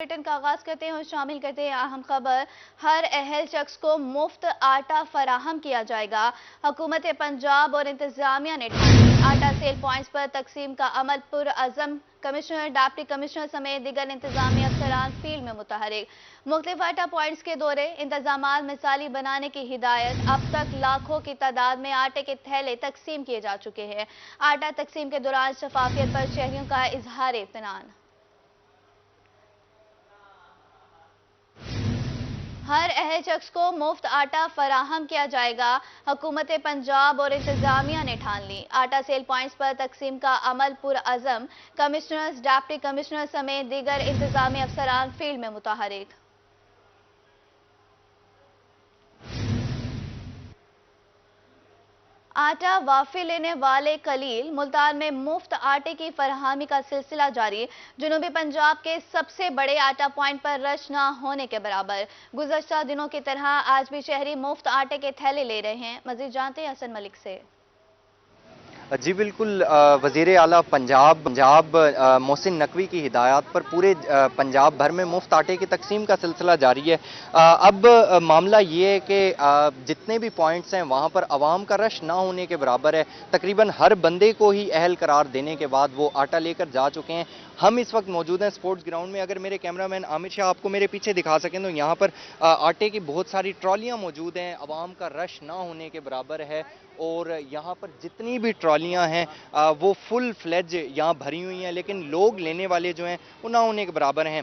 Bulletin का आगाज करते हैं और शामिल करते हैं अहम खबर। हर अहल शख्स को मुफ्त आटा फराहम किया जाएगा। हुकूमत पंजाब और इंतजामिया ने आटा सेल पॉइंट्स पर तकसीम का अमल पुरअज़म। कमिश्नर, डिप्टी कमिश्नर समेत दीगर इंतजामी अफसरान फील्ड में मुतहरिक। मुख्तलिफ आटा पॉइंट्स के दौरे इंतजामात मिसाली बनाने की हिदायत। अब तक लाखों की तादाद में आटे के थैले तकसीम किए जा चुके हैं। आटा तकसीम के दौरान शफाफियत पर शहरियों का इजहार इत्मीनान। हर अहल शख्स को मुफ्त आटा फराहम किया जाएगा। हुकूमत पंजाब और इंतजामिया ने ठान ली। आटा सेल पॉइंट्स पर तकसीम का अमल पुरअज़म। कमिश्नर्स, डिप्टी कमिश्नर समेत दीगर इंतजामी अफसरान फील्ड में मुतहरिक। आटा वाफी लेने वाले कलील। मुल्तान में मुफ्त आटे की फराहमी का सिलसिला जारी। जनूबी पंजाब के सबसे बड़े आटा पॉइंट पर रश न होने के बराबर। गुज़श्ता दिनों की तरह आज भी शहरी मुफ्त आटे के थैले ले रहे हैं। मजीद जानते हैं हसन मलिक से। जी बिल्कुल, वज़ीर आला पंजाब मोहसिन नकवी की हिदायत पर पूरे पंजाब भर में मुफ्त आटे की तकसीम का सिलसिला जारी है। अब मामला ये है कि जितने भी पॉइंट्स हैं वहाँ पर आवाम का रश ना होने के बराबर है। तकरीबन हर बंदे को ही अहल करार देने के बाद वो आटा लेकर जा चुके हैं। हम इस वक्त मौजूद हैं स्पोर्ट्स ग्राउंड में। अगर मेरे कैमरामैन आमिर शाह आपको मेरे पीछे दिखा सकें तो यहाँ पर आटे की बहुत सारी ट्रॉलियाँ मौजूद हैं। आवाम का रश ना होने के बराबर है और यहाँ पर जितनी भी ट्रॉलियाँ हैं वो फुल फ्लेज यहाँ भरी हुई हैं, लेकिन लोग लेने वाले जो हैं वो ना होने के बराबर हैं।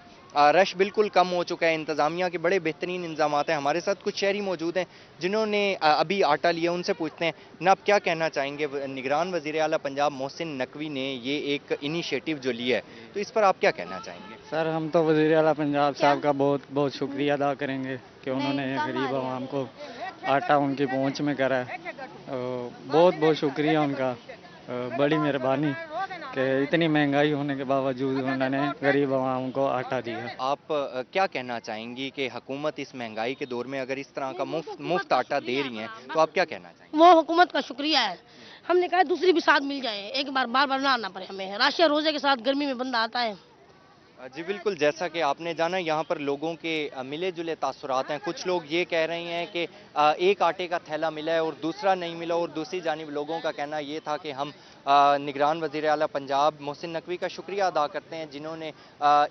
रश बिल्कुल कम हो चुका है। इंतज़ामिया के बड़े बेहतरीन इंतजामात हैं। हमारे साथ कुछ शहरी मौजूद हैं जिन्होंने अभी आटा लिया, उनसे पूछते हैं ना आप क्या कहना चाहेंगे। निगरान वज़ीर आला पंजाब मोहसिन नकवी ने ये एक इनिशिएटिव जो लिया है तो इस पर आप क्या कहना चाहेंगे। सर, हम तो वज़ीर आला पंजाब साहब का बहुत बहुत शुक्रिया अदा करेंगे कि उन्होंने गरीब आवाम को आटा उनकी पहुंच में करा है। बहुत बहुत शुक्रिया उनका। बड़ी मेहरबानी कि इतनी महंगाई होने के बावजूद उन्होंने गरीब आवाम को आटा दिया। आप क्या कहना चाहेंगी कि हुकूमत इस महंगाई के दौर में अगर इस तरह का मुफ्त आटा दे रही है तो आप क्या कहना चाहेंगे। वो हुकूमत का शुक्रिया है। हमने कहा दूसरी भी साथ मिल जाए, एक बार बार बार ना आना पड़े हमें। राशिया रोजे के साथ गर्मी में बंदा आता है। जी बिल्कुल, जैसा कि आपने जाना यहाँ पर लोगों के मिले जुले तासुरात हैं। कुछ लोग ये कह रहे हैं कि एक आटे का थैला मिला है और दूसरा नहीं मिला, और दूसरी जानिब लोगों का कहना ये था कि हम निगरान वज़ीर आला पंजाब मोहसिन नकवी का शुक्रिया अदा करते हैं जिन्होंने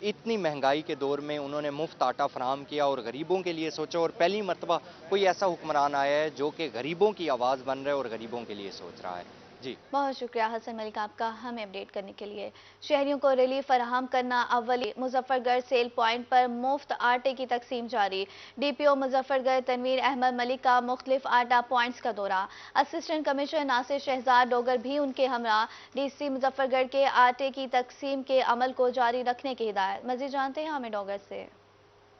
इतनी महंगाई के दौर में उन्होंने मुफ्त आटा फराहम किया और गरीबों के लिए सोचा। और पहली मरतबा कोई ऐसा हुक्मरान आया है जो कि गरीबों की आवाज़ बन रहा है और गरीबों के लिए सोच रहा है। जी बहुत शुक्रिया हसन मलिक आपका हमें अपडेट करने के लिए। शहरियों को रिलीफ फराहम करना अव्वली। मुजफ्फरगढ़ सेल पॉइंट पर मुफ्त आटे की तकसीम जारी। डीपीओ मुजफ्फरगढ़ तनवीर अहमद मलिक का मुख्तलिफ आटा पॉइंट्स का दौरा। असिस्टेंट कमिश्नर नासिर शहजाद डोगर भी उनके हमरा। डीसी मुजफ्फरगढ़ के आटे की तकसीम के अमल को जारी रखने की हिदायत। मजीद जानते हैं हमें डोगर से।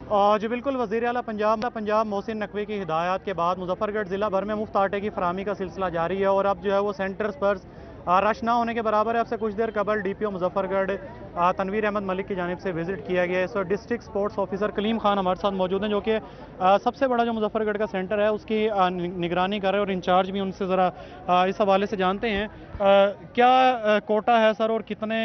जी बिल्कुल, वज़ीर आला पंजाब मोहसिन नकवी की हिदायत के बाद मुजफ्फरगढ़ ज़िला भर में मुफ्त आटे की फराहमी का सिलसिला जारी है और अब जो है वो सेंटर्स पर रश ना होने के बराबर है। अब से कुछ देर कबल डीपीओ मुजफ्फरगढ़ तनवीर अहमद मलिक की जानिब से विजिट किया गया है। इस वक्त district sports officer Kaleem Khan हमारे साथ मौजूद हैं जो कि सबसे बड़ा जो मुजफ्फरगढ़ का सेंटर है उसकी निगरानी कर रहे हैं और इंचार्ज भी उनसे ज़रा इस हवाले से जानते हैं क्या कोटा है सर और कितने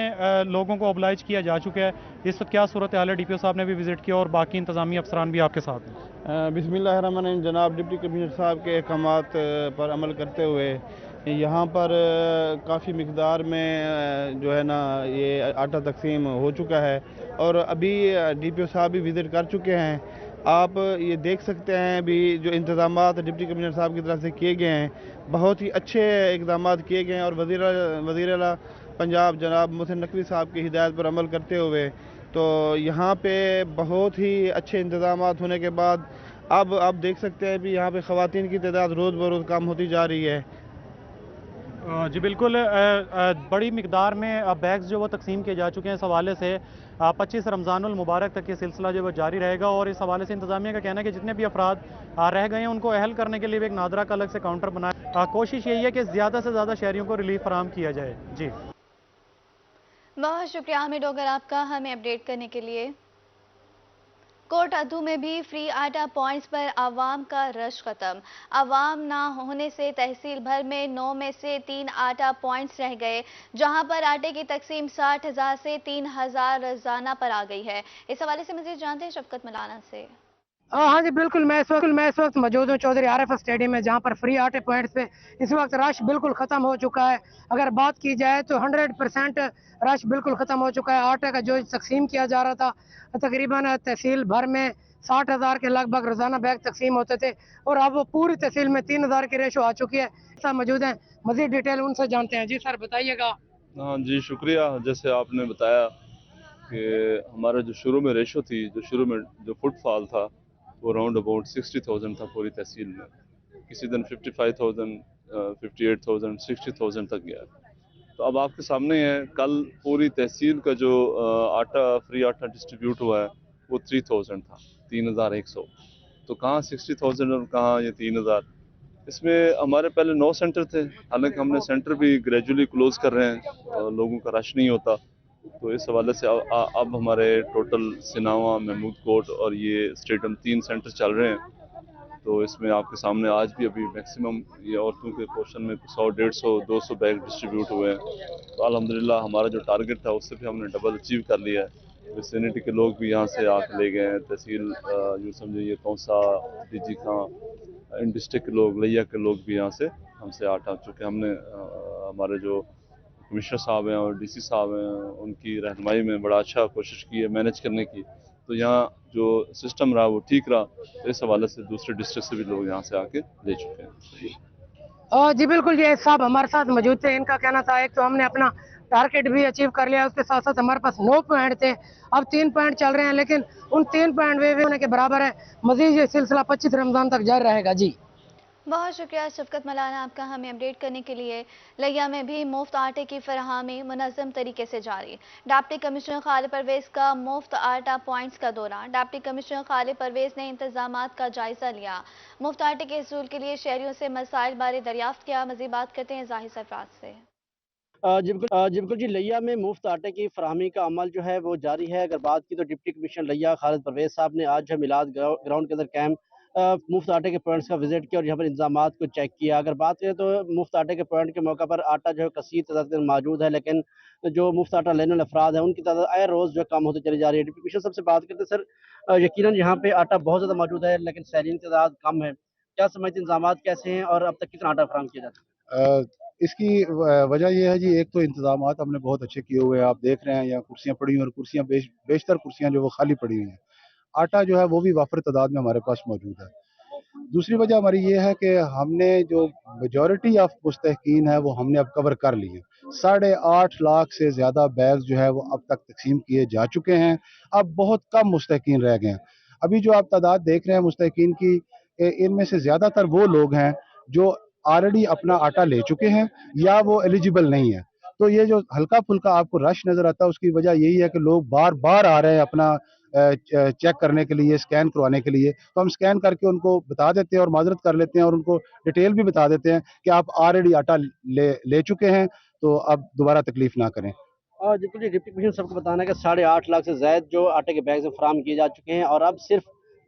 लोगों को ऑब्लाइज किया जा चुका है। इस वक्त क्या सूरत हाल है। डीपीओ साहब ने भी विजिट किया और बाकी इंतजामी अफसरान भी आपके साथ हैं। बिस्मिल्लाहिर्रहमानिर्रहीम। जनाब डिप्टी कमिश्नर साहब के अहकामात पर अमल करते हुए यहाँ पर काफ़ी मिकदार में जो है ना ये आटा तकसीम हो चुका है और अभी डीपीओ साहब भी विज़िट कर चुके हैं। आप ये देख सकते हैं भी जो इंतज़ामात डिप्टी कमिश्नर साहब की तरफ से किए गए हैं बहुत ही अच्छे इक़दाम किए गए हैं और वज़ीर आला पंजाब जनाब मोहसिन नकवी साहब की हिदायत पर अमल करते हुए तो यहाँ पे बहुत ही अच्छे इंतज़ाम होने के बाद अब आप देख सकते हैं भी यहाँ पे ख़वातीन की तादाद रोज़ बरोज़ कम होती जा रही है। जी बिल्कुल, बड़ी मिकदार में बैग्स जो वो तकसीम किए जा चुके हैं। इस हवाले से 25 रमज़ानुल मुबारक तक ये सिलसिला जो वो जारी रहेगा और इस हवाले से इंतजामिया का कहना है कि जितने भी अफराद रह गए हैं उनको अहल करने के लिए भी एक नादरा का अलग से काउंटर बनाया। कोशिश यही है कि ज़्यादा से ज़्यादा शहरियों को रिलीफ फराहम किया जाए। जी बहुत शुक्रिया हमें डोगर आपका हमें अपडेट करने के लिए। कोट अद्धू में भी फ्री आटा पॉइंट्स पर आवाम का रश खत्म। आवाम ना होने से तहसील भर में 9 में से 3 आटा पॉइंट्स रह गए, जहां पर आटे की तकसीम 60,000 से 3,000 रोजाना पर आ गई है। इस हवाले से मजीद जानते हैं शफकत मलाना से। हाँ जी बिल्कुल, मैं इस वक्त मौजूद हूँ चौधरी आरिफ स्टेडियम में, जहाँ पर फ्री आटे पॉइंट्स पे इस वक्त रश बिल्कुल ख़त्म हो चुका है। अगर बात की जाए तो 100% रश बिल्कुल ख़त्म हो चुका है। आटे का जो तकसीम किया जा रहा था, तकरीबन तहसील भर में 60,000 के लगभग रोज़ाना बैग तकसीम होते थे, और अब वो पूरी तहसील में 3,000 की रेशो आ चुकी है। सर मौजूद हैं, मज़ीद डिटेल उनसे जानते हैं। जी सर बताइएगा। हाँ जी, शुक्रिया। जैसे आपने बताया कि हमारा जो शुरू में रेशो थी, जो फुटफॉल था, वो राउंड अबाउट 60,000 था पूरी तहसील में। किसी दिन 55,000, 58,000, 60,000 तक गया। तो अब आपके सामने है, कल पूरी तहसील का जो फ्री आटा डिस्ट्रीब्यूट हुआ है वो 3,000 था, 3,100। तो कहाँ 60,000 और कहाँ ये 3,000। इसमें हमारे पहले 9 सेंटर थे, हालांकि हमने सेंटर भी ग्रेजुअली क्लोज कर रहे हैं, लोगों का रश नहीं होता। तो इस हवाले से अब हमारे टोटल सिनावा, महमूद कोट और ये स्टेडियम 3 सेंटर चल रहे हैं। तो इसमें आपके सामने आज भी अभी मैक्सिमम ये औरतों के पोर्शन में 100, 150, 200 बैग डिस्ट्रीब्यूट हुए हैं। तो अल्हम्दुलिल्लाह हमारा जो टारगेट था उससे भी हमने डबल अचीव कर लिया है। विसिनिटी के लोग भी यहाँ से आके ले गए हैं। तहसील यूँ समझे ये तौसा, डीजी खां, इन डिस्ट्रिक्ट के लोग, लिया के लोग भी यहाँ से हमसे आटा, चूँकि हमने हमारे जो कमिश्नर साहब हैं और डीसी साहब हैं, उनकी रहनुमाई में बड़ा अच्छा कोशिश की है मैनेज करने की। तो यहाँ जो सिस्टम रहा वो ठीक रहा। तो इस हवाले से दूसरे डिस्ट्रिक्ट से भी लोग यहाँ से आके ले चुके हैं। जी बिल्कुल, ये साहब हमारे साथ मौजूद थे। इनका कहना था एक तो हमने अपना टारगेट भी अचीव कर लिया, उसके साथ साथ हमारे पास 9 पॉइंट थे, अब 3 पॉइंट चल रहे हैं, लेकिन उन 3 पॉइंट वे होने के बराबर है। मजीद ये सिलसिला 25 रमजान तक जारी रहेगा। जी बहुत शुक्रिया शफकत मलाना आपका हमें अपडेट करने के लिए। लिया में भी मुफ्त आटे की फराहमी मुनज़्ज़म तरीके से जारी। डिप्टी कमिश्नर खालिद परवेज का मुफ्त आटा पॉइंट्स का दौरा। डिप्टी कमिश्नर खालिद परवेज ने इंतजामात का जायजा लिया। मुफ्त आटे के हसूल के लिए शहरियों से मसाइल बारे दरियाफ्त किया। मज़ीद बात करते हैं जाहिर सरफराज से। जी बिल्कुल जी, लिया में मुफ्त आटे की फराहमी का अमल जो है वो जारी है। अगर बात की तो डिप्टी कमिश्नर लिया खालिद परवेज साहब ने आज जो है मिलाद ग्राउंड के अंदर कैंप मुफ्त आटे के पॉइंट्स का विजिट किया और यहाँ पर इंतजामात को चेक किया। अगर बात करें तो मुफ्त आटे के पॉइंट के मौका पर आटा जो है कसीर तादाद में मौजूद है, लेकिन जो मुफ्त आटा लेने वाले अफराद हैं उनकी तादाद आए रोज़ जो है कम होती चली जा रही है। डिप्टी कमिश्नर सबसे बात करते हैं। सर यकीनन यहाँ पे आटा बहुत ज़्यादा मौजूद है, लेकिन सैलानी की तादाद कम है। क्या समझते इंतजाम कैसे हैं और अब तक कितना आटा फराहम किया जाता है? इसकी वजह यह है जी, एक तो इंतजामात हमने बहुत अच्छे किए हुए हैं। आप देख रहे हैं यहाँ कुर्सियाँ पड़ी हुई हैं, और कुर्सियाँ बेशतर कुर्सियाँ जो वो खाली पड़ी हुई हैं। आटा जो है वो भी वाफर तादाद में हमारे पास मौजूद है। दूसरी वजह हमारी ये है कि हमने जो मेजॉरिटी ऑफ मुस्तहकीन है वो हमने अब कवर कर ली है। 8.5 लाख से ज़्यादा बैग जो है वो अब तक तकसीम किए जा चुके हैं। अब बहुत कम मुस्तहकीन रह गए हैं। अभी जो आप तादाद देख रहे हैं मुस्तहकीन की, इनमें से ज़्यादातर वो लोग हैं जो ऑलरेडी अपना आटा ले चुके हैं या वो एलिजिबल नहीं है। तो ये जो हल्का फुल्का आपको रश नज़र आता है, उसकी वजह यही है कि लोग बार बार आ रहे हैं अपना चेक करने के लिए, स्कैन करवाने के लिए। तो हम स्कैन करके उनको बता देते हैं और माजरत कर लेते हैं, और उनको डिटेल भी बता देते हैं कि आप ऑलरेडी आटा ले चुके हैं, तो अब दोबारा तकलीफ ना करें। और बिल्कुल जी, डिप्टी कमिश्नर सबको बताना है कि 8.5 लाख से ज़ायद जो आटे के बैग फराहम किए जा चुके हैं, और अब सिर्फ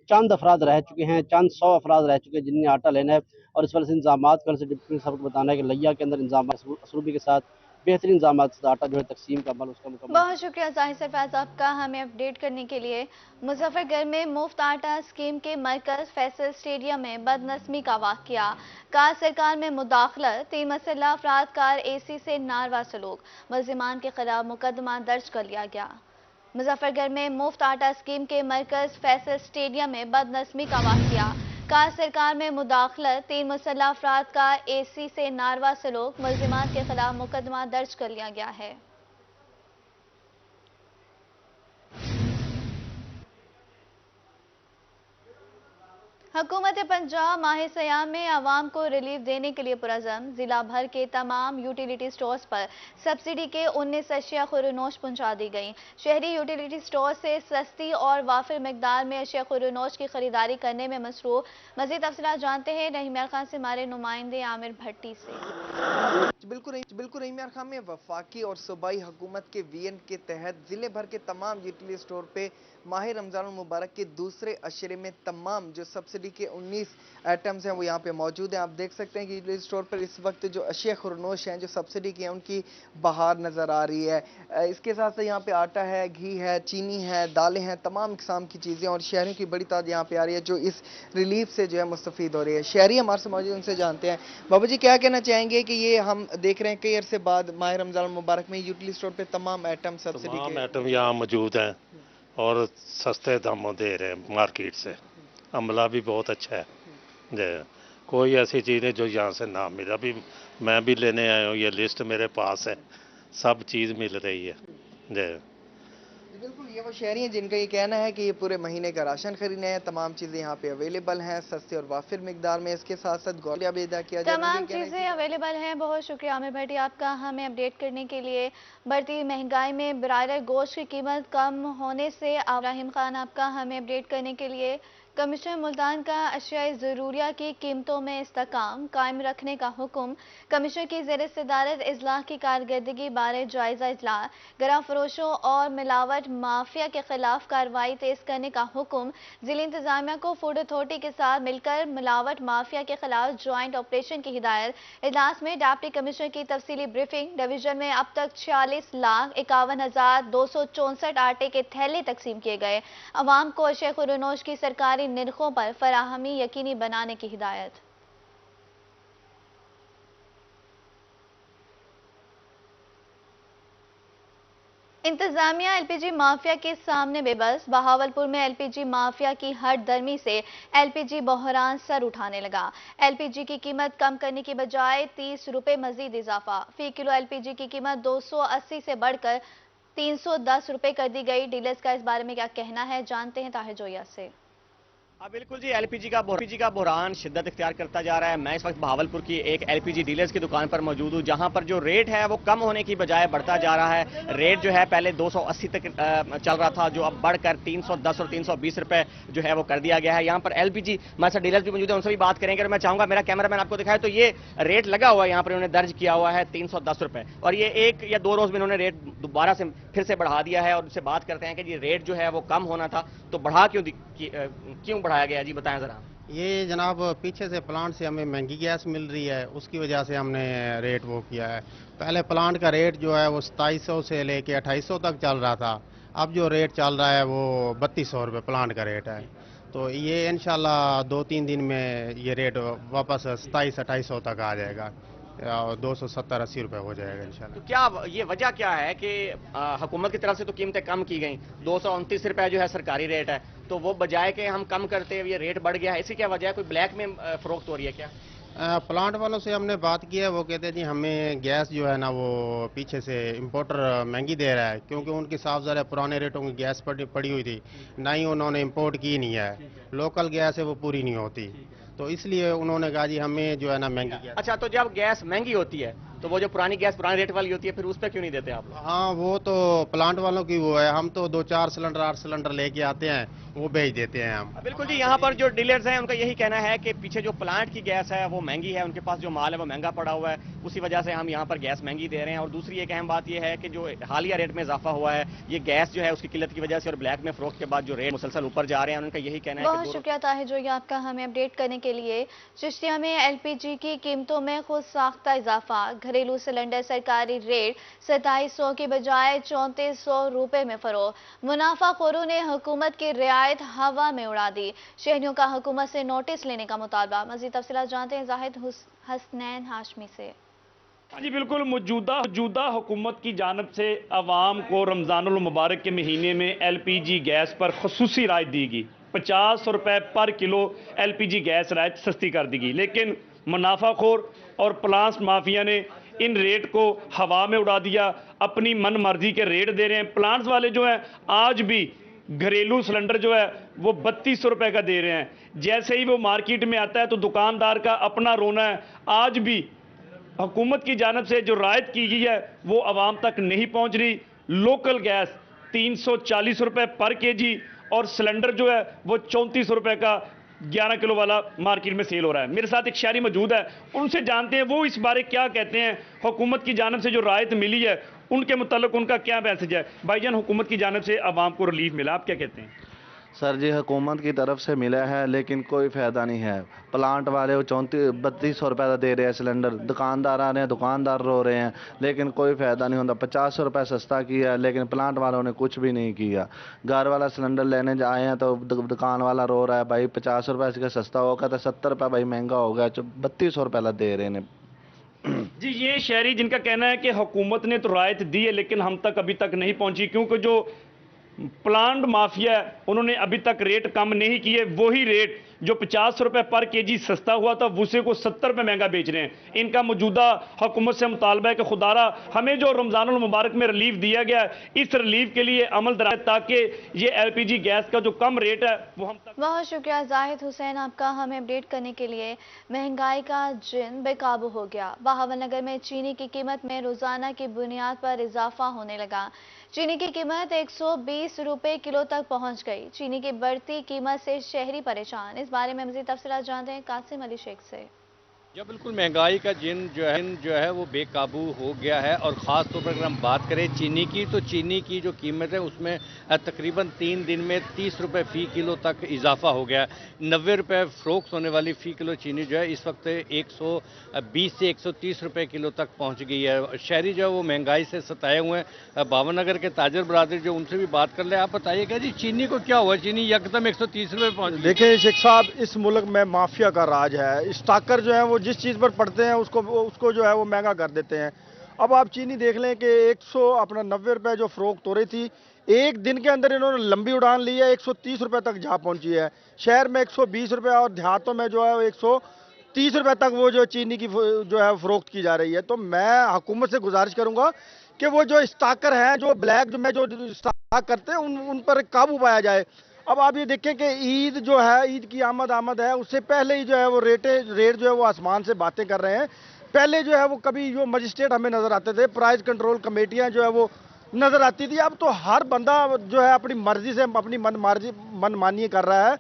चंद अफराद रह चुके हैं, चंद 100 अफराद रह चुके हैं जिन्हें आटा लेना है। और इस वजह से इंतजाम कर से डिप्टी कमिश्नर सबको बताना है कि लिया के अंदर इंतजाम असलूबी के साथ बेहतरीन इंतजाम आटा जो है तकसीम का अमल उसका मुकम्मल। बहुत शुक्रिया जाहिर सरफराज आपका हमें अपडेट करने के लिए। मुजफ्फरगढ़ में मुफ्त आटा स्कीम के मरकज फैसल स्टेडियम में बदनस्मी का वाकया। कार सरकार में मुदाखलत, 3 मुसल्लह अफराद कार एसी से नारवा सलूक। मुलजिमान के खिलाफ मुकदमा दर्ज कर लिया गया। मुजफ्फरगढ़ में मुफ्त आटा स्कीम के मरकज फैसल स्टेडियम में बदनस्मी का वाकया। कार सरकार में मुदाखलत, 3 मुसल्लह अफराद का एसी से नारवा सलूक। मुलजिमान के खिलाफ मुकदमा दर्ज कर लिया गया है। हुकूमत पंजाब माह सयाम में आवाम को रिलीफ देने के लिए पुरज़म। जिला भर के तमाम यूटिलिटी स्टोर्स पर सब्सिडी के 19 अशिया खुरनोश पहुंचा दी गई। शहरी यूटिलिटी स्टोर से सस्ती और वाफिर मिकदार में अशिया खुरनोश की खरीदारी करने में मसरूफ। मज़ीद तफसीलात जानते हैं रहीम खान से हमारे नुमाइंदे आमिर भट्टी से। बिल्कुल रहीम खान में वफाकी और सूबाई हुकूमत के वीएन के तहत जिले भर के तमाम यूटिलिटी स्टोर पे माह रमज़ान मुबारक के दूसरे अशरे में तमाम जो सब्सिडी के 19 आइटम्स हैं वो यहाँ पे मौजूद हैं। आप देख सकते हैं कि यूटिलिटी स्टोर पर इस वक्त जो अशिया खुरनोश हैं जो सब्सिडी की हैं उनकी बहार नज़र आ रही है। इसके साथ साथ यहाँ पे आटा है, घी है, चीनी है, दालें हैं, तमाम किस्म की चीज़ें और शहरियों की बड़ी तादाद यहाँ पे आ रही है जो इस रिलीफ से जो है मुस्तफ़ीद हो रही है। शहरी हमारे से मौजूद, उनसे जानते हैं। बाबू जी, क्या कहना चाहेंगे कि ये हम देख रहे हैं कई अरसे बाद माह रमज़ान मुबारक में यूटिलिटी स्टोर पे तमाम आइटम सब्सिडी के आइटम यहाँ मौजूद हैं और सस्ते दामों दे रहे हैं मार्केट से। अमला भी बहुत अच्छा है जी, कोई ऐसी चीज़ है जो यहाँ से ना मिला। अभी मैं भी लेने आया हूँ, ये लिस्ट मेरे पास है, सब चीज़ मिल रही है जी। बिल्कुल, ये वो शहरी हैं जिनका ये कहना है कि ये पूरे महीने का राशन खरीदने हैं, तमाम चीज़ें यहाँ पे अवेलेबल हैं सस्ते और वाफिर मिकदार में। इसके साथ साथ गौलिया भी अदा किया जाए, तमाम चीज़ें अवेलेबल हैं। बहुत शुक्रिया आमिर भट्टी आपका हमें अपडेट करने के लिए। बढ़ती महंगाई में ब्रायलर गोश्त की कीमत कम होने से इब्राहिम खान आपका हमें अपडेट करने के लिए। कमिश्नर मुल्तान का अशियाए ज़रूरिया की कीमतों में इस्तेकाम कायम रखने का हुक्म। कमिश्नर की ज़ेर सदारत इजलास की कारकर्दगी बारे जायज़ा इजलास। गरा फरोशों और मिलावट माफिया के खिलाफ कार्रवाई तेज करने का हुक्म। जिला इंतजामिया को फूड अथॉरिटी के साथ मिलकर मिलावट माफिया के खिलाफ ज्वाइंट ऑपरेशन की हिदायत। इजलास में डिप्टी कमिश्नर की तफसीली ब्रीफिंग। डिवीजन में अब तक 46,51,264 आटे के थैले तकसीम किए गए। अवाम को अशिया खुरनोश की सरकारी निर्खों पर फराहमी यकीनी बनाने की हिदायत। इंतजामिया एलपीजी माफिया के सामने बेबस। बहावलपुर में एलपीजी माफिया की हट दर्मी से एलपीजी बहरान सर उठाने लगा। एलपीजी की कीमत कम करने की बजाय 30 रुपए मजीद इजाफा। फी किलो एलपीजी की कीमत 280 से बढ़कर 310 रुपए कर दी गई। डीलर्स का इस बारे में क्या कहना है, जानते हैं ताहिर जोया से। बिल्कुल जी, एलपीजी का बहरान शिद्दत इख्तियार करता जा रहा है। मैं इस वक्त बहावलपुर की एक एलपीजी डीलर्स की दुकान पर मौजूद हूँ, जहां पर जो रेट है वो कम होने की बजाय बढ़ता जा रहा है। रेट जो है पहले 280 तक चल रहा था, जो अब बढ़कर 310 और 320 रुपए जो है वो कर दिया गया है। यहाँ पर एलपीजी हमारे साथ डीलर्स भी मौजूद है, उनसे भी बात करेंगे। और मैं चाहूंगा मेरा कैमरामैन आपको दिखाए तो ये रेट लगा हुआ है, यहाँ पर उन्होंने दर्ज किया हुआ है 310 रुपए, और ये 1 या 2 रोज में इन्होंने रेट दोबारा से फिर से बढ़ा दिया है। और उनसे बात करते हैं कि ये रेट जो है वो कम होना था तो बढ़ा क्यों बढ़ाया गया जी, बताएं जरा। ये जनाब पीछे से प्लांट से हमें महंगी गैस मिल रही है, उसकी वजह से हमने रेट वो किया है। पहले प्लांट का रेट जो है वो 2700 से लेके 2800 तक चल रहा था, अब जो रेट चल रहा है वो 3200 रुपये प्लांट का रेट है। तो ये इंशाल्लाह 2-3 दिन में ये रेट वापस 2700-2800 तक आ जाएगा, 270-80 रुपये हो जाएगा इंशाल्लाह। तो क्या ये वजह क्या है कि हुकूमत की तरफ से तो कीमतें कम की गई, 229 रुपये जो है सरकारी रेट है, तो वो बजाय के हम कम करते हुए ये रेट बढ़ गया है, इसी क्या वजह है? कोई ब्लैक में फरोख्त हो रही है क्या? प्लांट वालों से हमने बात की है, वो कहते हैं जी हमें गैस जो है ना वो पीछे से इंपोर्टर महंगी दे रहा है, क्योंकि उनकी साफ ज़रा पुराने रेटों की गैस पड़ी हुई थी, ना ही उन्होंने इंपोर्ट की नहीं है, लोकल गैस है वो पूरी नहीं होती, तो इसलिए उन्होंने कहा जी हमें जो है ना महंगी गैस। अच्छा, तो जब गैस महंगी होती है तो वो जो पुरानी गैस पुराने रेट वाली होती है फिर उस पर क्यों नहीं देते आप? हाँ, वो तो प्लांट वालों की वो है, हम तो 2-4 सिलेंडर 8 सिलेंडर लेके आते हैं, वो भेज देते हैं हम। बिल्कुल जी, यहाँ पर जो डीलर्स हैं उनका यही कहना है कि पीछे जो प्लांट की गैस है वो महंगी है, उनके पास जो माल है वो महंगा पड़ा हुआ है, उसी वजह से हम यहाँ पर गैस महंगी दे रहे हैं। और दूसरी एक अहम बात यह है कि जो हालिया रेट में इजाफा हुआ है ये गैस जो है उसकी किल्लत की वजह से और ब्लैक में फरोख्त के बाद जो रेट मुसलसल ऊपर जा रहे हैं, उनका यही कहना है। बहुत शुक्रिया ताहिर जोई आपका हमें अपडेट करने के लिए। चिश्तिया में एलपीजी की कीमतों में खुद साख्ता इजाफा। घरेलू सिलेंडर सरकारी रेट 2700 की बजाय 3400 रुपए में फरोख्त। मुनाफाखोरों ने हुकूमत की रियायत हवा में उड़ा दी। शहरियों का हुकूमत से नोटिस लेने का मुतालबा। मजीद तफसीलात जानते हैं जाहिद हसनैन हाशमी से। जी बिल्कुल, मौजूदा हुकूमत की जानब से अवाम को रमज़ानुल मुबारक के महीने में एलपीजी गैस पर खसूसी राहत दी गई। 50 रुपए पर किलो एलपीजी गैस राहत सस्ती कर दी गई, लेकिन मुनाफाखोर और प्लांट माफिया ने इन रेट को हवा में उड़ा दिया, अपनी मन मर्जी के रेट दे रहे हैं। प्लांट्स वाले जो हैं आज भी घरेलू सिलेंडर जो है वो 3200 रुपए का दे रहे हैं। जैसे ही वो मार्केट में आता है तो दुकानदार का अपना रोना है। आज भी हुकूमत की जानब से जो राहत की गई है वो आवाम तक नहीं पहुंच रही। लोकल गैस 340 रुपए पर केजी और सिलेंडर जो है वो 3400 रुपए का 11 किलो वाला मार्केट में सेल हो रहा है। मेरे साथ एक शहरी मौजूद है, उनसे जानते हैं वो इस बारे क्या कहते हैं। हुकूमत की जानब से जो राहत मिली है उनके मुताल्लिक उनका क्या मैसेज है? भाईजान, हुकूमत की जानिब से आवाम को रिलीफ मिला, आप क्या कहते हैं? सर जी, हुकूमत की तरफ से मिला है लेकिन कोई फ़ायदा नहीं है। प्लांट वाले वो 3200 रुपये दे रहे हैं सिलेंडर, दुकानदार आ रहे हैं, दुकानदार रो रहे हैं, लेकिन कोई फ़ायदा नहीं होता। 50 रुपये सस्ता किया लेकिन प्लांट वालों ने कुछ भी नहीं किया। घर वाला सिलेंडर लेने आए हैं तो दुकान वाला रो रहा है, भाई 50 रुपये से सस्ता होगा तो 70 रुपये भाई महंगा हो गया, 3200 रुपये दे रहे हैं। जी, ये शहरी जिनका कहना है कि हुकूमत ने तो रायत दी है लेकिन हम तक अभी तक नहीं पहुंची, क्योंकि जो प्लांट माफिया है उन्होंने अभी तक रेट कम नहीं किए। वही रेट जो 50 रुपए पर केजी सस्ता हुआ था उसे को 70 रुपए महंगा बेच रहे हैं। इनका मौजूदा हुकूमत से मुतालबा है कि खुदारा हमें जो रमजानुल मुबारक में रिलीफ दिया गया है, इस रिलीफ के लिए अमल दराज ताकि ये LPG गैस का जो कम रेट है वो हम तक। बहुत शुक्रिया जाहिद हुसैन आपका हमें अपडेट करने के लिए। महंगाई का जिन बेकाबू हो गया। बहावलनगर में चीनी की कीमत में रोजाना की बुनियाद पर इजाफा होने लगा। चीनी की कीमत 120 रुपए किलो तक पहुंच गई। चीनी की बढ़ती कीमत से शहरी परेशान। इस बारे में मज़ीद तफसीलात जानते हैं कासिम अली शेख से। जो बिल्कुल महंगाई का जिन जो है वो बेकाबू हो गया है। और ख़ास तौर पर अगर हम बात करें चीनी की, तो चीनी की जो कीमत है उसमें तकरीबन 3 दिन में 30 रुपये फ़ी किलो तक इजाफा हो गया। 90 रुपये फ़रोख्त होने वाली फ़ी किलो चीनी जो है इस वक्त 120 से 130 रुपये किलो तक पहुंच गई है। शहरी जो है वो महंगाई से सताए हुए हैं। बावनगर के ताजर बरादरी जो उनसे भी बात कर ले, आप बताइएगा जी चीनी को क्या हुआ? चीनी यकदम 130 रुपये पहुँच गई। देखिए शेख साहब, इस मुल्क में माफिया का राज है। स्टॉकर जो है वो जिस चीज़ पर पड़ते हैं उसको जो है वो महंगा कर देते हैं। अब आप चीनी देख लें कि 90 रुपये जो फ़रोख्त हो रही थी, एक दिन के अंदर इन्होंने लंबी उड़ान ली है, 130 रुपये तक जा पहुंची है। शहर में 120 रुपये और देहातों में जो है 130 रुपये तक वो जो चीनी की जो है फ़रोख्त की जा रही है। तो मैं हुकूमत से गुजारिश करूंगा कि वो जो स्टॉकर हैं, जो ब्लैक में जो स्टॉक करते हैं, उन पर काबू पाया जाए। अब आप ये देखें कि ईद जो है, ईद की आमद है, उससे पहले ही जो है वो रेट जो है वो आसमान से बातें कर रहे हैं। पहले जो है वो कभी जो मजिस्ट्रेट हमें नज़र आते थे, प्राइस कंट्रोल कमेटियां जो है वो नज़र आती थी। अब तो हर बंदा जो है अपनी मर्जी से अपनी मनमानी कर रहा है।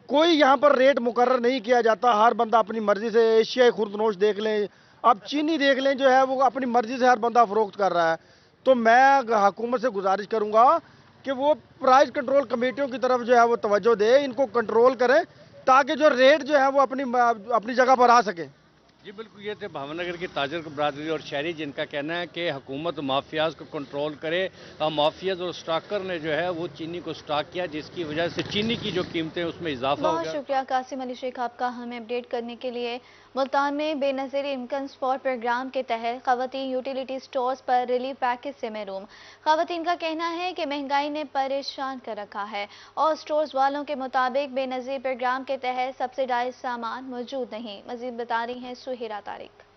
कोई यहाँ पर रेट मुकर्रर नहीं किया जाता, हर बंदा अपनी मर्जी से। एशियाई खुर्दनोश देख लें, अब चीनी देख लें, जो है वो अपनी मर्जी से हर बंदा फ़रोख्त कर रहा है। तो मैं हुकूमत से गुजारिश करूँगा कि वो प्राइस कंट्रोल कमेटियों की तरफ जो है वो तवज्जो दे, इनको कंट्रोल करें ताकि जो रेट जो है वो अपनी जगह पर आ सके। जी बिल्कुल, ये थे भावनगर की ताजर बरादरी और शहरी जिनका कहना है कि हुकूमत माफियाज को कंट्रोल करे। माफियाज और स्टॉकर ने जो है वो चीनी को स्टॉक किया, जिसकी वजह से चीनी की जो कीमतें उसमें इजाफा हो गया। बहुत शुक्रिया कासिम अली शेख आपका हमें अपडेट करने के लिए। मुल्तान में बेनज़ीर इनकम सपोर्ट प्रोग्राम के तहत खवातीन यूटिलिटी स्टोर्स पर रिलीफ पैकेज से महरूम। खवातीन का कहना है कि महंगाई ने परेशान कर रखा है और स्टोर्स वालों के मुताबिक बेनज़ीर प्रोग्राम के तहत सब्सिडाइज सामान मौजूद नहीं। मजीद बता रही हैं सुहेरा तारिक।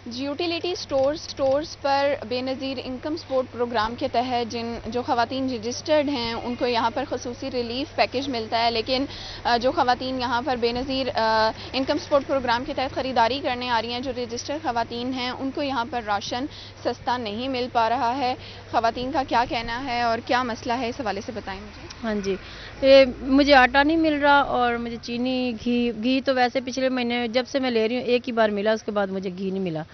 यूटिलिटी स्टोर्स पर बेनज़ीर इनकम सपोर्ट प्रोग्राम के तहत जो ख़वातीन रजिस्टर्ड हैं उनको यहाँ पर खसूसी रिलीफ पैकेज मिलता है, लेकिन जो ख़वातीन यहाँ पर बेनज़ीर इनकम सपोर्ट प्रोग्राम के तहत ख़रीदारी करने आ रही हैं, जो रजिस्टर्ड ख़वातीन हैं, उनको यहाँ पर राशन सस्ता नहीं मिल पा रहा है। ख़वातीन का क्या कहना है और क्या मसला है, इस हवाले से बताएं मुझे। हाँ जी, मुझे आटा नहीं मिल रहा और मुझे चीनी घी तो वैसे पिछले महीने जब से मैं ले रही हूँ एक ही बार मिला, उसके बाद मुझे घी नहीं मिला।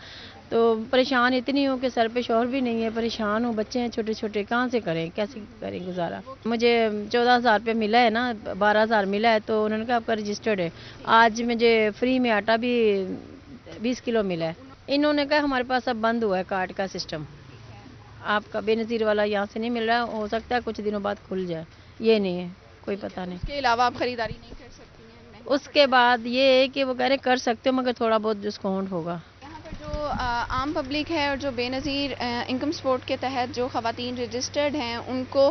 तो परेशान इतनी हूँ कि सर पे शौहर भी नहीं है, परेशान हूँ, बच्चे हैं छोटे छोटे, कहाँ से करें, कैसे करें गुजारा। मुझे 14,000 रुपये मिला है ना, 12,000 मिला है, तो उन्होंने कहा आपका रजिस्टर्ड है। आज मुझे फ्री में आटा भी 20 किलो मिला है। इन्होंने कहा हमारे पास अब बंद हुआ है कार्ड का सिस्टम, आपका बेनज़ीर वाला यहाँ से नहीं मिल रहा, हो सकता है कुछ दिनों बाद खुल जाए, ये नहीं है, कोई पता नहीं। इसके अलावा आप खरीदारी नहीं कर सकती हैं? उसके बाद ये है कि वो कह रहे कर सकते हो मगर थोड़ा बहुत डिस्काउंट होगा। जो आम पब्लिक है और जो बेनज़ीर इनकम सपोर्ट के तहत जो ख़वातीन रजिस्टर्ड हैं उनको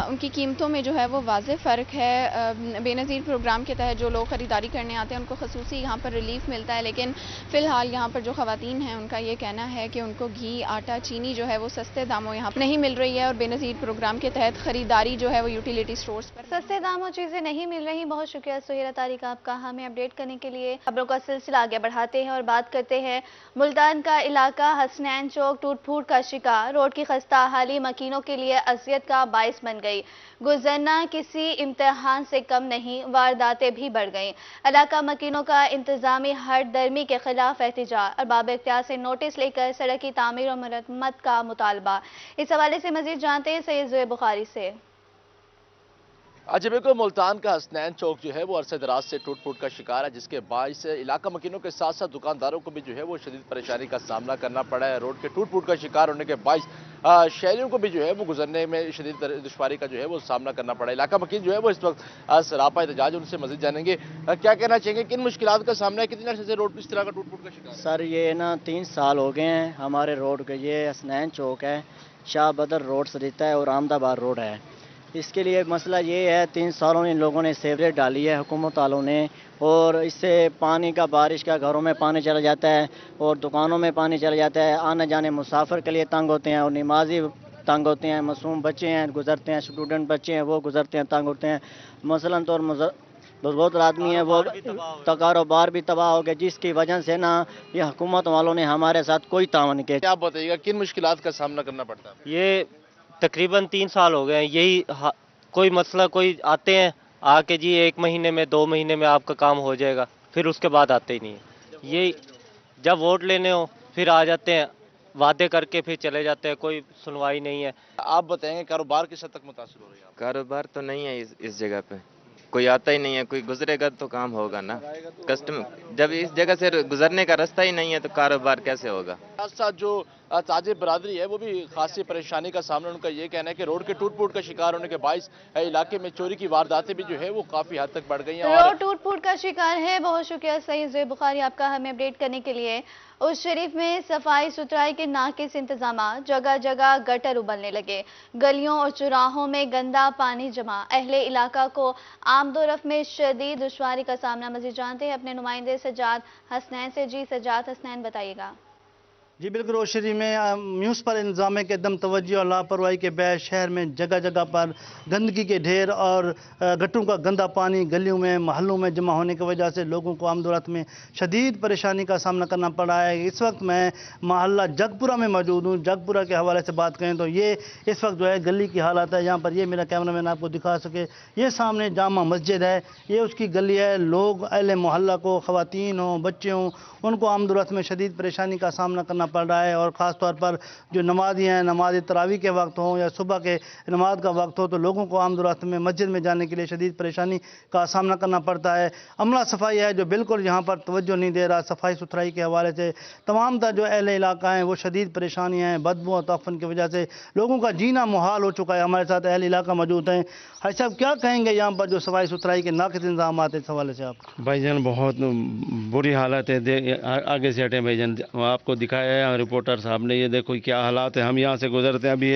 उनकी कीमतों में जो है वो वाज़ेह फ़र्क है। बेनज़ीर प्रोग्राम के तहत जो लोग ख़रीदारी करने आते हैं उनको खसूसी यहाँ पर रिलीफ मिलता है, लेकिन फ़िलहाल यहाँ पर जो ख़वातीन हैं उनका ये कहना है कि उनको घी, आटा, चीनी जो है वो सस्ते दामों यहाँ पर नहीं मिल रही है और बेनज़ीर प्रोग्राम के तहत ख़रीदारी जो है वो यूटिलिटी स्टोर्स पर सस्ते दामों चीज़ें नहीं मिल रही। बहुत शुक्रिया सुहेरा तारिक आपका हमें अपडेट करने के लिए। खबरों का सिलसिला आगे बढ़ाते हैं और बात करते हैं मुल्तान का इलाका हसनैन चौक टूट फूट का शिकार। रोड की खस्ता हाली मकीनों के लिए अजियत का बाइस बन गई। गुजरना किसी इम्तिहान से कम नहीं, वारदातें भी बढ़ गईं। इलाका मकीनों का इंतजामी हर दर्मी के खिलाफ एहतजाज। अरबाब इख्तियार से नोटिस लेकर सड़क की तामीर और मरम्मत का मुतालबा। इस हवाले से मजीद जानते हैं सैयद ज़ुहैब बुखारी से। अच्छा बिल्कुल, मुल्तान का हसनैन चौक जो है वो अरसे दराज से टूट फूट का शिकार है, जिसके बायस इलाका मकीनों के साथ साथ दुकानदारों को भी जो है वो शदीद परेशानी का सामना करना पड़ा है। रोड के टूट फूट का शिकार होने के बायस शहरियों को भी जो है वो गुजरने में शदीद दुश्वारी का जो है वो सामना करना पड़ा है। इलाका मकीन जो है वो इस वक्त सरापा एहतजाज, उनसे मजीद जानेंगे क्या कहना चाहेंगे, किन मुश्किलात का सामना है, कितने अर्से से रोड इस तरह का टूट फूट का शिकार? सर ये ना 3 साल हो गए हैं हमारे रोड के। ये हसनैन चौक है, शाह बदर रोड सरिता है और अहमदाबाद रोड है। इसके लिए मसला ये है 3 सालों में इन लोगों ने सीवरेज डाली है हुकूमत वालों ने, और इससे पानी का बारिश का घरों में पानी चला जाता है और दुकानों में पानी चला जाता है। आने जाने मुसाफिर के लिए तंग होते हैं और नमाजी तंग होते हैं। मासूम बच्चे हैं गुजरते हैं, स्टूडेंट बच्चे हैं वो गुजरते हैं, तंग होते हैं। मसलन तौर बहुत आदमी है वो कारोबार भी तबाह हो गया, जिसकी वजह से ना ये हुकूमत वालों ने हमारे साथ कोई तावन नहीं किया। क्या बताइएगा किन मुश्किलात का सामना करना पड़ता है? ये तकरीबन 3 साल हो गए हैं यही कोई मसला, कोई आते हैं आके जी 1 महीने में 2 महीने में आपका काम हो जाएगा, फिर उसके बाद आते ही नहीं है। ये जब वोट लेने हो फिर आ जाते हैं, वादे करके फिर चले जाते हैं, कोई सुनवाई नहीं है। आप बताएंगे कारोबार किस हद तक मुतासर हो रही है? कारोबार तो नहीं है इस जगह पे, कोई आता ही नहीं है, कोई गुजरेगा तो काम होगा ना। कस्टमर जब इस जगह से गुजरने का रास्ता ही नहीं है तो कारोबार कैसे होगा? साथ साथ जो ताजिर बरादरी है वो भी खासी परेशानी का सामना, उनका ये कहना है कि रोड के टूट फूट का शिकार होने के बायस इलाके में चोरी की वारदातें भी जो है वो काफी हद तक बढ़ गई हैं। रोड टूट फूट का शिकार है। बहुत शुक्रिया सैयद ज़ुहैब बुखारी आपका हमें अपडेट करने के लिए। उस शरीफ में सफाई सुथराई के नाकिस इंतजाम, जगह जगह गटर उबलने लगे, गलियों और चौराहों में गंदा पानी जमा। अहले इलाका को आमदोरफ्त में शदीद दुश्वारी का सामना। मज़ीद जानते हैं अपने नुमाइंदे सज्जाद हसनैन से। जी सज्जाद हसनैन बताइएगा। जी बिल्कुल, रोशनी में म्यूनसिपल इंतजाम के दम तवज्जो और लापरवाही के बहस शहर में जगह जगह पर गंदगी के ढेर और गटरों का गंदा पानी गलियों में महलों में जमा होने की वजह से लोगों को आमदोरफ्त में शदीद परेशानी का सामना करना पड़ रहा है। इस वक्त मैं मोहल्ला जगपुरा में मौजूद हूँ। जगपुरा के हवाले से बात करें तो ये इस वक्त जो है गली की हालत है। यहाँ पर ये मेरा कैमरा मैन आपको दिखा सके, ये सामने जामा मस्जिद है, ये उसकी गली है। लोग अहले मोहल्ला को, ख़वातीन हों बच्चे हों, उनको आमदोरफ्त में शदीद परेशानी का सामना करना पड़ रहा है। और ख़ास तौर पर जो नमाजी हैं, नमाज तरावी के वक्त हो या सुबह के नमाज का वक्त हो, तो लोगों को आमदोरफ्त में मस्जिद में जाने के लिए शदीद परेशानी का सामना करना पड़ता है। अमला सफाई है जो बिल्कुल यहाँ पर तवज्जो नहीं दे रहा। सफाई सुथराई के हवाले से तमाम तर जो अहले इलाका हैं वो शदीद परेशानियाँ हैं। बदबू और ताफन की वजह से लोगों का जीना मुहाल हो चुका है। हमारे साथ अहले इलाका मौजूद हैं। हाजी साहब क्या कहेंगे यहाँ पर जो सफाई सुथराई के नाक़िस इंतजाम आते इस हवाले से? आप भाईजान बहुत बुरी हालत है। आगे से हटें भाईजान, आपको दिखाया है रिपोर्टर साहब ने, ये देखो क्या हालात है। हम यहाँ से गुजरते हैं, अभी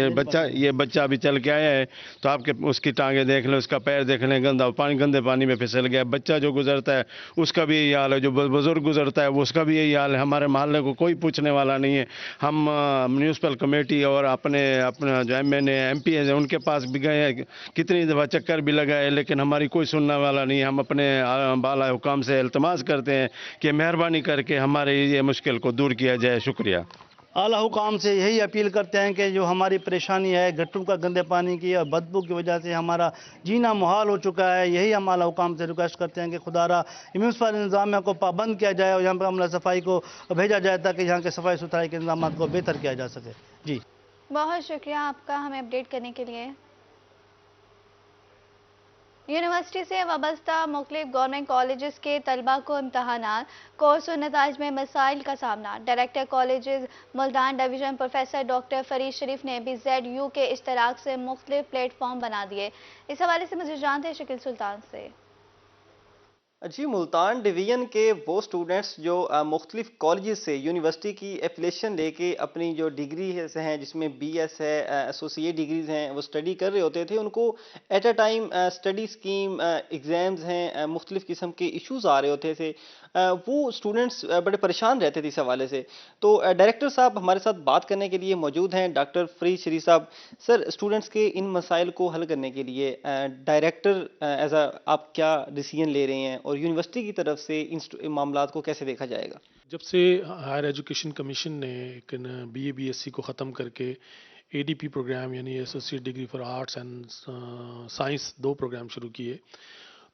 ये बच्चा अभी चल के आया है तो आपके उसकी टांगे देख लें, उसका पैर देख लें, गंदे पानी में फिसल गया। बच्चा जो गुजरता है उसका भी यही हाल है, जो बुजुर्ग गुजरता है वो उसका भी यही हाल है। हमारे मोहल्ले को कोई पूछने वाला नहीं है। हम म्यूनसिपल कमेटी और अपना जो MNA MP है उनके पास भी गए हैं, कितनी दफ़ा चक्कर भी लगाए, लेकिन हमारी कोई सुनने वाला नहीं है। हम अपने बाला हुकाम से इल्तमास करते हैं कि मेहरबानी करके हमारे ये मुश्किल को दूर किया जाए। शुक्रिया। आला हुकाम से यही अपील करते हैं कि जो हमारी परेशानी है गटरों का गंदे पानी की और बदबू की वजह से हमारा जीना मुहाल हो चुका है, यही हम आला हुकाम से रिक्वेस्ट करते हैं कि खुदारा म्यूनसिपल इंतजामिया को पाबंद किया जाए और यहाँ पर अमला सफाई को भेजा जाए ताकि यहाँ के सफाई सुथराई के इंतजाम को बेहतर किया जा सके। जी बहुत शुक्रिया आपका हमें अपडेट करने के लिए। यूनिवर्सिटी से वाबस्ता मुख्तलिफ गवर्नमेंट कॉलेजेस के तलबा को इम्तहानात, कोर्स और नताइज में मसाइल का सामना। Director colleges Multan division professor doctor Farid Sharif ने BZU के इश्तराक से मुख्तलिफ प्लेटफॉर्म बना दिए। इस हवाले से मुझे जानते हैं शकील सुल्तान से। जी, मुल्तान डिवीज़न के वो स्टूडेंट्स जो मुख्तलिफ कॉलेजेस से यूनिवर्सिटी की एफिलेशन लेके अपनी जो डिग्री हैं जिसमें BS है, एसोसिएट डिग्रीज हैं, वो स्टडी कर रहे होते थे, उनको at a time study scheme, exams हैं, मुख्तलिफ किस्म के इश्यूज़ आ रहे होते थे। वो स्टूडेंट्स बड़े परेशान रहते थे इस हवाले से। तो डायरेक्टर साहब हमारे साथ बात करने के लिए मौजूद हैं, डॉक्टर फरीद शरीफ साहब। सर, स्टूडेंट्स के इन मसाइल को हल करने के लिए डायरेक्टर एज आप क्या डिसीजन ले रहे हैं और यूनिवर्सिटी की तरफ से इन मामलात को कैसे देखा जाएगा? जब से हायर एजुकेशन कमीशन ने एक BA BSc को ख़त्म करके ADP प्रोग्राम यानी associate degree for arts and science 2 programme शुरू किए,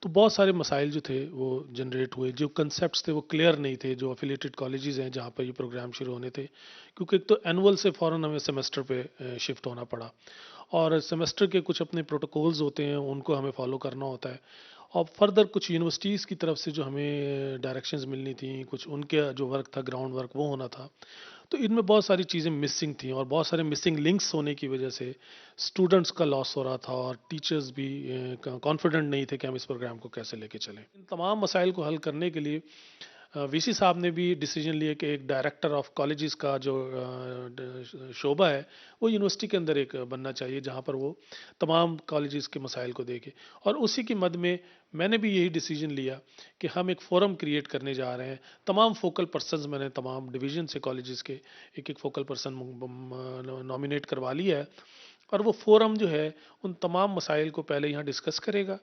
तो बहुत सारे मसाइल जो थे वो जनरेट हुए, जो कंसेप्ट्स थे वो क्लियर नहीं थे, जो एफिलिएटेड कॉलेजेस हैं जहाँ पर ये प्रोग्राम शुरू होने थे, क्योंकि एक तो एनुअल से फ़ौरन हमें सेमेस्टर पे शिफ्ट होना पड़ा और सेमेस्टर के कुछ अपने प्रोटोकॉल्स होते हैं उनको हमें फॉलो करना होता है और फर्दर कुछ यूनिवर्सिटीज़ की तरफ से जो हमें डायरेक्शंस मिलनी थी, कुछ उनके जो वर्क था ग्राउंड वर्क वो होना था, तो इनमें बहुत सारी चीज़ें मिसिंग थी और बहुत सारे मिसिंग लिंक्स होने की वजह से स्टूडेंट्स का लॉस हो रहा था और टीचर्स भी कॉन्फिडेंट नहीं थे कि हम इस प्रोग्राम को कैसे लेके चलें। इन तमाम मसाइल को हल करने के लिए VC साहब ने भी डिसीजन लिया कि एक डायरेक्टर ऑफ कॉलेजेस का जो शोबा है वो यूनिवर्सिटी के अंदर एक बनना चाहिए जहाँ पर वो तमाम कॉलेजेस के मसाइल को देखे, और उसी की मद में मैंने भी यही डिसीजन लिया कि हम एक फोरम क्रिएट करने जा रहे हैं। तमाम फोकल पर्सनस मैंने तमाम डिवीजन से कॉलेजेस के एक फोकल पर्सन नॉमिनेट करवा लिया है और वो फोरम जो है उन तमाम मसाइल को पहले यहाँ डिस्कस करेगा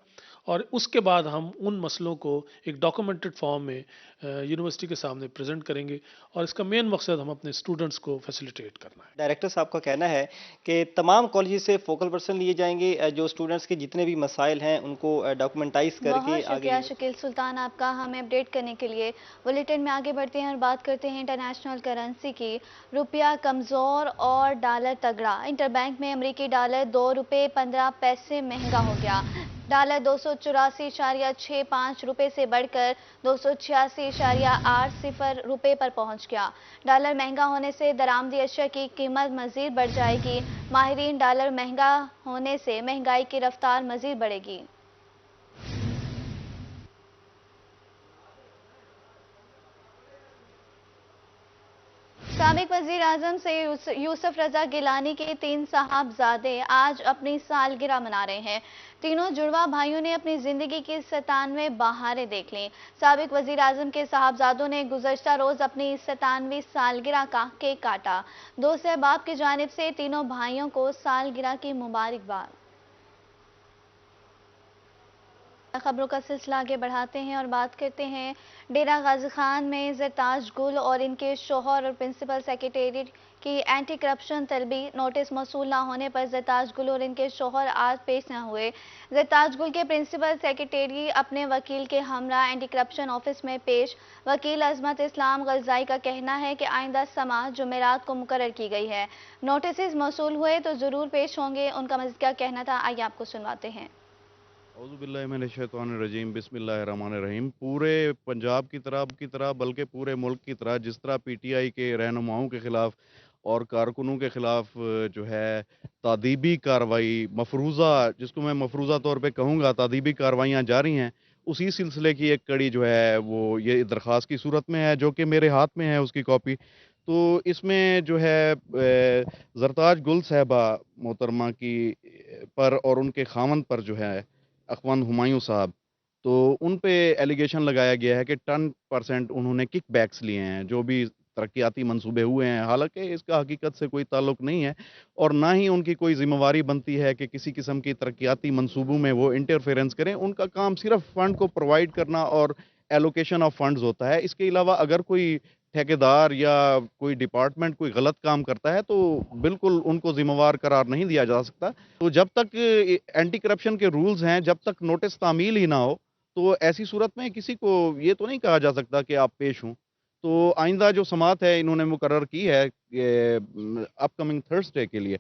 और उसके बाद हम उन मसलों को एक डॉक्यूमेंटेड फॉर्म में यूनिवर्सिटी के सामने प्रेजेंट करेंगे और इसका मेन मकसद हम अपने स्टूडेंट्स को फैसिलिटेट करना है। डायरेक्टर साहब का कहना है कि तमाम कॉलेज से फोकल पर्सन लिए जाएंगे, जो स्टूडेंट्स के जितने भी मसाइल हैं उनको डॉक्यूमेंटाइज करके बहुत शुक्रिया आगे। शकील सुल्तान आपका हमें अपडेट करने के लिए। बुलेटिन में आगे बढ़ते हैं और बात करते हैं इंटरनेशनल करेंसी की। रुपया कमज़ोर और डॉलर तगड़ा। इंटरबैंक में अमेरिकी डॉलर $2.15 महंगा हो गया। डॉलर 284.65 रुपये से बढ़कर 286.80 रुपये पर पहुंच गया। डॉलर महंगा होने से दरामदी अशिया की कीमत मजीद बढ़ जाएगी। माहिरीन डॉलर महंगा होने से महंगाई की रफ्तार मजीद बढ़ेगी। साबिक वजीर आजम से यूसुफ रजा गिलानी के 3 साहबजादे आज अपनी सालगिरह मना रहे हैं। तीनों जुड़वा भाइयों ने अपनी जिंदगी की 97 बहारें देख लीं। साबिक वजीर आजम के साहबजादों ने गुज़श्ता रोज अपनी 97वीं सालगिरह का केक काटा। दोस्त अहबाब की जानिब से तीनों भाइयों को सालगिरह की मुबारकबाद। खबरों का सिलसिला आगे बढ़ाते हैं और बात करते हैं डेरा गाजी खान में ज़रताज गुल और इनके शोहर और प्रिंसिपल सेक्रेटरी की एंटी करप्शन तलबी नोटिस मौसूल न होने पर ज़रताज गुल और इनके शोहर आज पेश न हुए। ज़रताज गुल के प्रिंसिपल सेक्रेटरी अपने वकील के हमरा एंटी करप्शन ऑफिस में पेश। वकील अजमत इस्लाम गलजाई का कहना है कि आइंदा समाअत जुमेरात को मुकर्रर की गई है। नोटिस मौसूल हुए तो ज़रूर पेश होंगे। उनका मज़ीद क्या कहना था, आइए आपको सुनवाते हैं। औज़ुबिल्लाहिमिनश्शैतानिर्रजीम बिस्मिल्लाहिर्रहमानिर्रहीम। पूरे पंजाब की तरह बल्कि पूरे मुल्क की तरह जिस तरह PTI के रहनुमाओं के ख़िलाफ़ और कारकुनों के ख़िलाफ़ जो है तादीबी कार्रवाई मफरूज़ा, जिसको मैं मफरूज़ा तौर पे कहूँगा, तादीबी कार्रवाइयाँ जारी हैं, उसी सिलसिले की एक कड़ी जो है वो ये दरख्वास्त की सूरत में है, जो कि मेरे हाथ में है उसकी कॉपी। तो इसमें जो है ज़रताज गुल साहबा मोहतरमा की पर और उनके खामन पर जो है अखवान हुमायूं साहब, तो उन पे एलिगेशन लगाया गया है कि 10% उन्होंने किक बैक्स लिए हैं जो भी तरक्याती मंसूबे हुए हैं। हालांकि इसका हकीकत से कोई ताल्लुक नहीं है और ना ही उनकी कोई जिम्मेवारी बनती है कि किसी किस्म की तरक्याती मंसूबों में वो इंटरफेरेंस करें। उनका काम सिर्फ फंड को प्रोवाइड करना और एलोकेशन ऑफ फंड्स होता है। इसके अलावा अगर कोई ठेकेदार या कोई डिपार्टमेंट कोई गलत काम करता है तो बिल्कुल उनको जिम्मेवार करार नहीं दिया जा सकता। तो जब तक एंटी करप्शन के रूल्स हैं, जब तक नोटिस तामील ही ना हो, तो ऐसी सूरत में किसी को ये तो नहीं कहा जा सकता कि आप पेश हों। तो आइंदा जो समाअत है इन्होंने मुकर्रर की है अपकमिंग थर्सडे के लिए,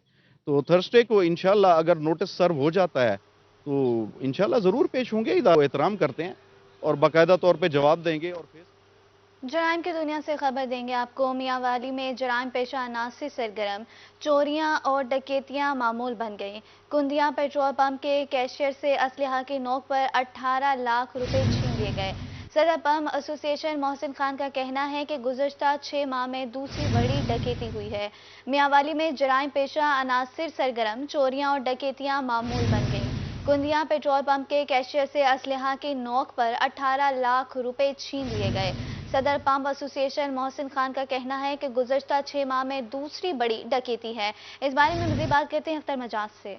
तो थर्सडे को इंशाल्लाह अगर नोटिस सर्व हो जाता है तो इंशाल्लाह ज़रूर पेश होंगे। एहतराम करते हैं और बाकायदा तौर पे जवाब देंगे। और फिर जराइम की दुनिया से खबर देंगे आपको। मियांवाली में जराइम पेशा अनासी सरगर्म, चोरियां और डकैतियां मामूल बन गई। कुंदिया पेट्रोल पंप के कैशियर से असलहा की नोक पर 18 लाख रुपए छीन लिए गए। सदर पंप एसोसिएशन मोहसिन खान का कहना है कि गुज़श्ता 6 माह में दूसरी बड़ी डकैती हुई है। मियांवाली में जराइम पेशा अनासिर सरगर्म, चोरियां और डकैतियां मामूल बन गई। कुंदिया पेट्रोल पंप के कैशियर से असलहा की नोक पर 18 लाख रुपए छीन लिए गए। सदर पंप एसोसिएशन मोहसिन खान का कहना है कि गुज़श्ता 6 माह में दूसरी बड़ी डकैती है। इस बारे में मज़ीद बात करते हैं अख्तर मजाज से।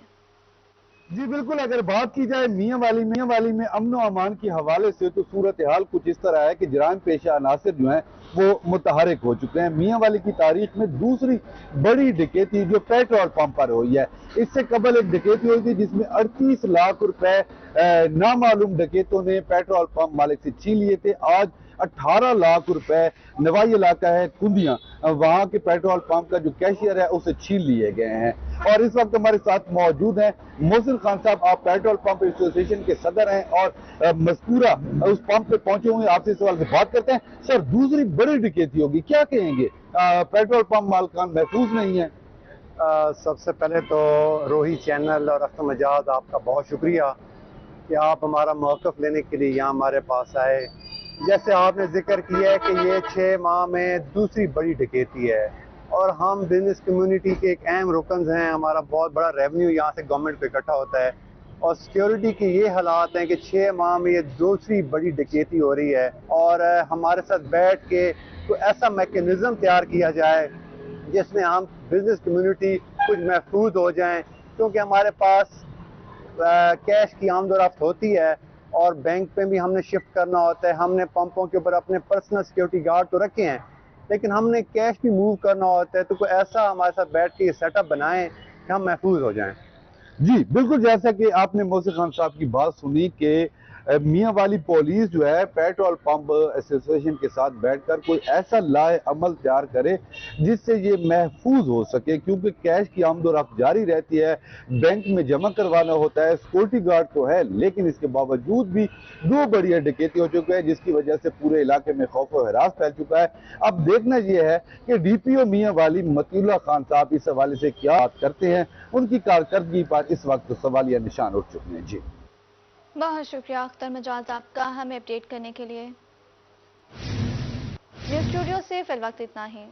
جی بالکل، اگر بات کی جائے میاں والی میں امن و امان کے حوالے سے تو صورتحال کچھ اس طرح ہے کہ جرائم پیشہ عناصر جو ہیں وہ متحرک ہو چکے ہیں۔ میاں والی کی تاریخ میں دوسری بڑی ڈکیتی جو پیٹرول پمپ پر ہوئی ہے، اس سے قبل ایک ڈکیتی ہوئی تھی جس میں 38 لاکھ روپے نامعلوم ڈکیتوں نے پیٹرول پمپ مالک سے چھین لیے تھے۔ آج 18 لاکھ روپے نوائی علاقہ ہے کندیاں، وہاں کے پیٹرول پمپ کا جو کیشیئر ہے اسے چھین لیے گئے ہیں۔ اور اس وقت ہمارے ساتھ موجود ہیں محسن خان صاحب، آپ پیٹرول پمپ ایسوسی ایشن کے صدر ہیں اور مذکورہ اس پمپ پہ پہنچے ہوئے ہیں، آپ سے سوال سے بات کرتے ہیں۔ سر، دوسری بڑی ڈکیتی ہوگی، کیا کہیں گے؟ پیٹرول پمپ مالکان محفوظ نہیں ہیں؟ سب سے پہلے تو روہی چینل اور اختر مجاز آپ کا بہت شکریہ کہ آپ ہمارا موقف لینے کے لیے یہاں ہمارے پاس آئے۔ جیسے آپ نے ذکر کیا ہے کہ یہ 6 ماہ میں دوسری بڑی ڈکیتی ہے اور ہم بزنس کمیونٹی کے ایک اہم رکنز ہیں، ہمارا بہت بڑا ریونیو یہاں سے گورنمنٹ پہ اکٹھا ہوتا ہے اور سیکیورٹی کے یہ حالات ہیں کہ 6 ماہ میں یہ دوسری بڑی ڈکیتی ہو رہی ہے اور ہمارے ساتھ بیٹھ کے کوئی ایسا میکینزم تیار کیا جائے جس میں ہم بزنس کمیونٹی کچھ محفوظ ہو جائیں، کیونکہ ہمارے پاس کیش کی آمد و رفت ہوتی ہے اور بینک پہ بھی ہم نے شفٹ کرنا ہوتا ہے۔ ہم نے پمپوں کے اوپر اپنے پرسنل سیکیورٹی گارڈ تو رکھے ہیں، لیکن ہم نے کیش بھی موو کرنا ہوتا ہے، تو کوئی ایسا ہمارے ساتھ بیٹھ کے یہ سیٹ اپ بنائیں کہ ہم محفوظ ہو جائیں۔ جی بالکل، جیسا کہ آپ نے محسن خان صاحب کی بات سنی کہ میاں والی پولیس جو ہے پیٹرول پمپ ایسوسی ایشن کے ساتھ بیٹھ کر کوئی ایسا لائے عمل تیار کرے جس سے یہ محفوظ ہو سکے، کیونکہ کیش کی آمد و رفت جاری رہتی ہے، بینک میں جمع کروانا ہوتا ہے، سیکورٹی گارڈ تو ہے، لیکن اس کے باوجود بھی 2 بڑی ڈکیتی ہو چکے ہیں جس کی وجہ سے پورے علاقے میں خوف و ہراس پھیل چکا ہے۔ اب دیکھنا یہ ہے کہ ڈی پی او میاں والی متی اللہ خان صاحب اس حوالے سے کیا بات کرتے ہیں، ان کی کارکردگی پر اس وقت سوالیہ نشان اٹھ چکے ہیں۔ جی بہت شکریہ اختر مجاز آپ کا ہمیں اپڈیٹ کرنے کے لیے۔ نیوز اسٹوڈیو سے فی الوقت اتنا ہی۔